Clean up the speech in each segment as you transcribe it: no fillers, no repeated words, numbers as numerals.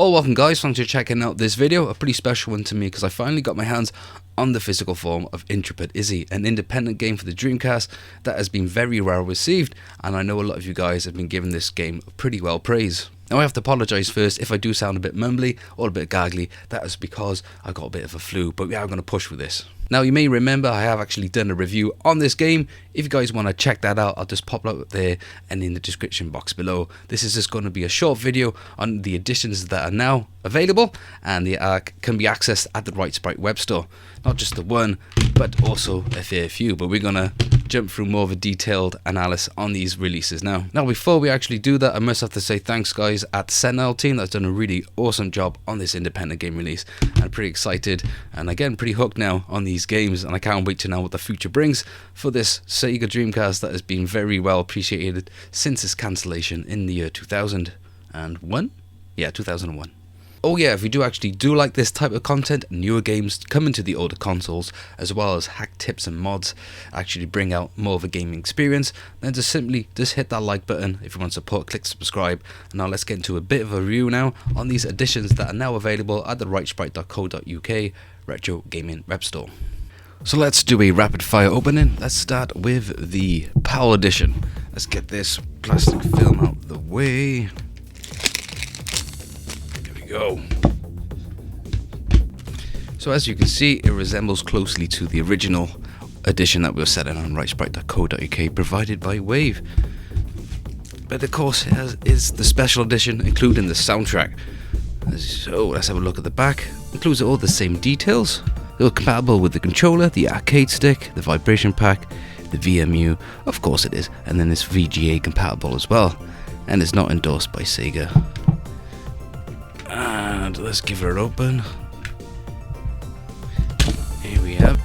Well, welcome guys, thanks for checking out this video, a pretty special one to me because I finally got my hands on the physical form of Intrepid Izzy, an independent game for the Dreamcast that has been very well received, and I know a lot of you guys have been giving this game pretty well praise. Now I have to apologise first if I do sound a bit mumbly or a bit gaggly. That is because I got a bit of a flu, but we are going to push with this. Now you may remember I have actually done a review on this game. If you guys want to check that out, I'll just pop it up there and in the description box below. This is just going to be a short video on the editions that are now available, and they can be accessed at the Right Sprite web store. Not just the one, but also a fair few, but we're going to jump through more of a detailed analysis on these releases now. Now before we actually do that, I must have to say thanks guys at Sentinel team that's done a really awesome job on this independent game release. I'm pretty excited and again pretty hooked now on these games, and I can't wait to know what the future brings for this Sega Dreamcast that has been very well appreciated since its cancellation in the year 2001? Yeah, 2001. Oh yeah, if you do like this type of content, newer games coming to the older consoles, as well as hack tips and mods actually bring out more of a gaming experience, then just simply hit that like button. If you want support, click subscribe. And now let's get into a bit of a review now on these editions that are now available at the rightsprite.co.uk retro gaming web store. So let's do a rapid fire opening. Let's start with the PAL edition. Let's get this plastic film out of the way. Go. So as you can see, it resembles closely to the original edition that we were selling on rightsprite.co.uk provided by Wave, but of course it is the special edition including the soundtrack. So let's have a look at the back. It includes all the same details. They're compatible with the controller, the arcade stick, the vibration pack, the VMU, of course it is, and then it's VGA compatible as well, and it's not endorsed by Sega. And let's give it an open. Here we have.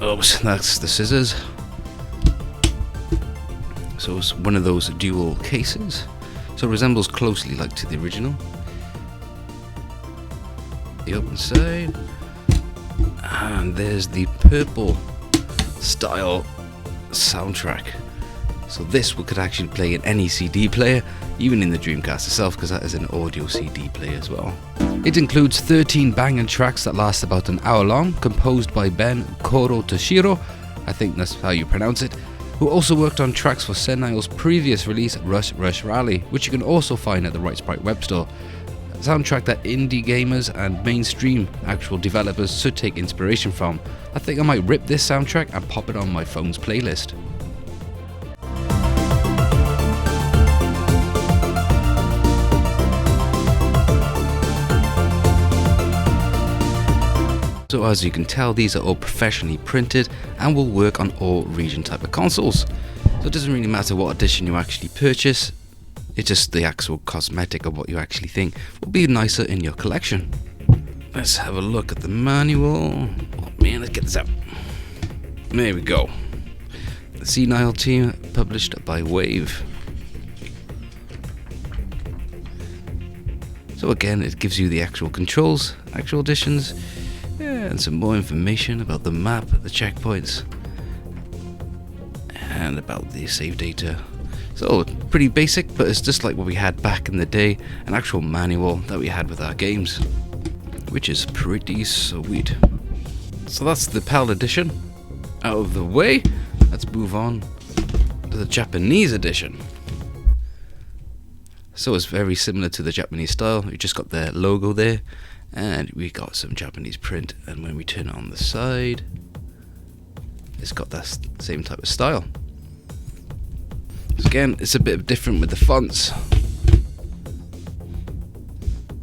Oops, that's the scissors. So it's one of those dual cases. So it resembles closely like to the original. The open side. And there's the purple style soundtrack. So this could actually play in any CD player, even in the Dreamcast itself, because that is an audio CD player as well. It includes 13 banging tracks that last about an hour long, composed by Ben Koro Toshiro, I think that's how you pronounce it, who also worked on tracks for Sentinel's previous release, Rush Rush Rally, which you can also find at the Right Sprite web store. A soundtrack that indie gamers and mainstream actual developers should take inspiration from. I think I might rip this soundtrack and pop it on my phone's playlist. So as you can tell, these are all professionally printed and will work on all region type of consoles. So it doesn't really matter what edition you actually purchase, it's just the actual cosmetic of what you actually think will be nicer in your collection. Let's have a look at the manual. Oh man, let's get this out. There we go. The Sentinel team, published by Wave. So again, it gives you the actual controls, actual editions. Yeah, and some more information about the map, the checkpoints, and about the save data. So pretty basic, but it's just like what we had back in the day, an actual manual that we had with our games, which is pretty sweet. So that's the PAL edition out of the way. Let's move on to the Japanese edition. So it's very similar to the Japanese style. You just got their logo there, and we got some Japanese print, and when we turn it on the side, it's got that same type of style. So again, it's a bit different with the fonts,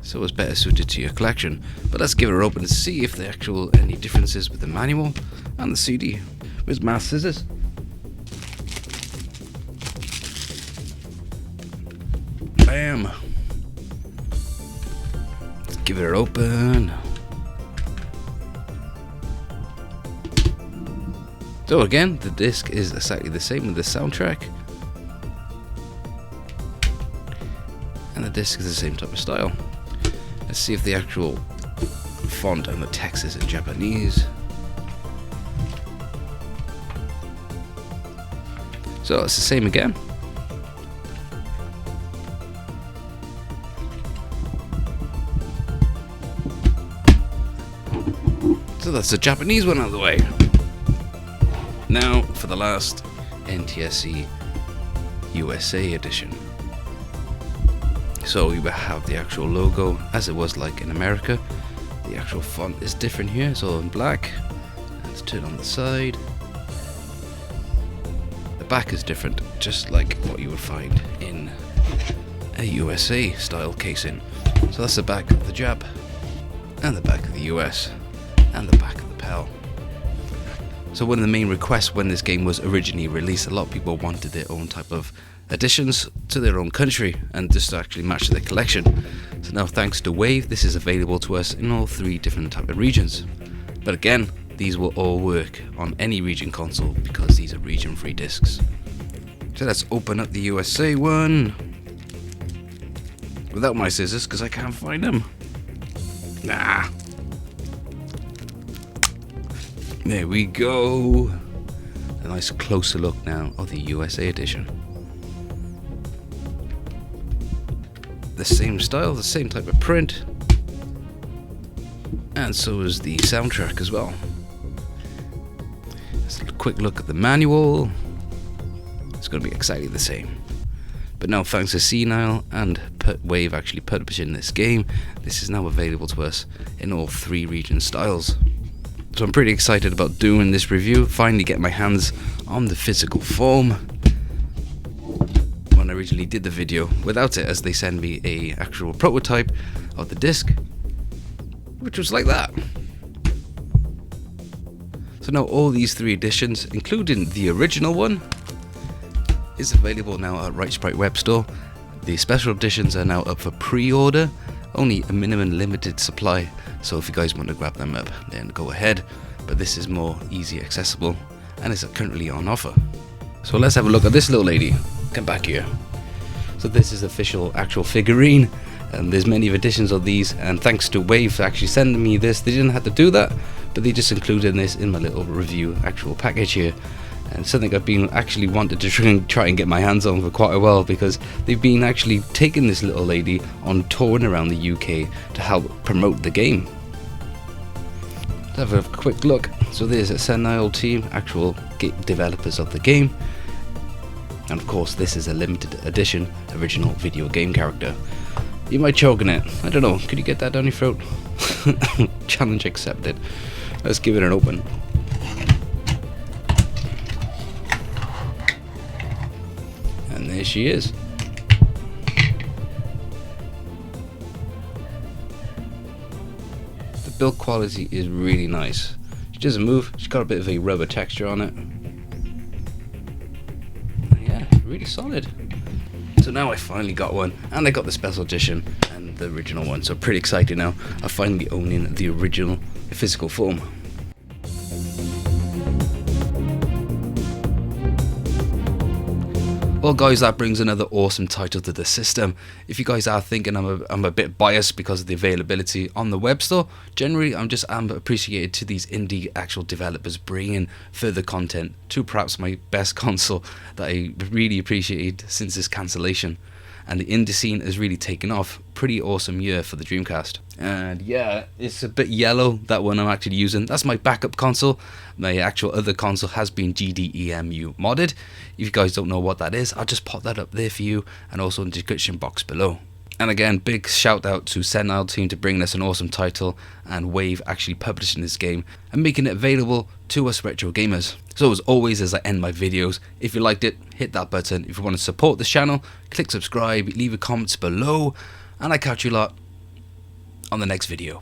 so it's better suited to your collection. But let's give it an open and see if there are any differences with the manual and the CD. Where's my scissors? Bam! Give it an open. So again, the disc is exactly the same with the soundtrack, and the disc is the same type of style. Let's see if the actual font and the text is in Japanese. So it's the same again. So that's the Japanese one out of the way. Now for the last Ntsc USA Edition. So you have the actual logo as it was like in America. The actual font is different here, it's all in black. Let's turn on the side. The back is different, just like what you would find in a USA style casing. So that's the back of the Jap, and the back of the US, and the back of the PAL. So one of the main requests when this game was originally released, a lot of people wanted their own type of additions to their own country and just to actually match their collection. So now thanks to Wave, this is available to us in all 3 different type of regions. But again, these will all work on any region console because these are region free discs. So let's open up the USA one without my scissors because I can't find them. Nah. There we go. A nice closer look now of the USA edition. The same style, the same type of print, and so is the soundtrack as well. Just a quick look at the manual. It's going to be exactly the same. But now thanks to Senile and Wave actually publishing this game, this is now available to us in all 3 region styles. So I'm pretty excited about doing this review, finally getting my hands on the physical form. When I originally did the video without it, as they send me a actual prototype of the disc, which was like that. So now all these 3 editions, including the original one, is available now at Right Sprite Web Store. The special editions are now up for pre-order, only a minimum limited supply, so if you guys want to grab them up, then go ahead, but this is more easy accessible and is currently on offer. So let's have a look at this little lady. Come back here. So this is official actual figurine, and there's many editions of these, and thanks to Wave for actually sending me this. They didn't have to do that, but they just included this in my little review actual package here. And something I've been actually wanted to try and get my hands on for quite a while, because they've been actually taking this little lady on touring around the UK to help promote the game. Let's have a quick look. So there's a Senile team, actual developers of the game. And of course this is a limited edition original video game character. You might choke on it. I don't know, could you get that down your throat? Challenge accepted. Let's give it an open. And there she is. The build quality is really nice. She doesn't move, she's got a bit of a rubber texture on it. Yeah, really solid. So now I finally got one, and I got the special edition and the original one, so pretty excited now of finally owning the original physical form. Well guys, that brings another awesome title to the system. If you guys are thinking I'm a bit biased because of the availability on the web store, generally I'm appreciated to these indie actual developers bringing further content to perhaps my best console that I really appreciated since this cancellation. And the indie scene has really taken off. Pretty awesome year for the Dreamcast. And yeah, it's a bit yellow, that one I'm actually using. That's my backup console. My actual other console has been GDEMU modded. If you guys don't know what that is, I'll just pop that up there for you, and also in the description box below. And again, big shout out to Senile team to bringing us an awesome title, and Wave actually publishing this game and making it available to us retro gamers. So as always, as I end my videos, if you liked it, hit that button. If you want to support this channel, click subscribe, leave a comment below, and I catch you lot on the next video.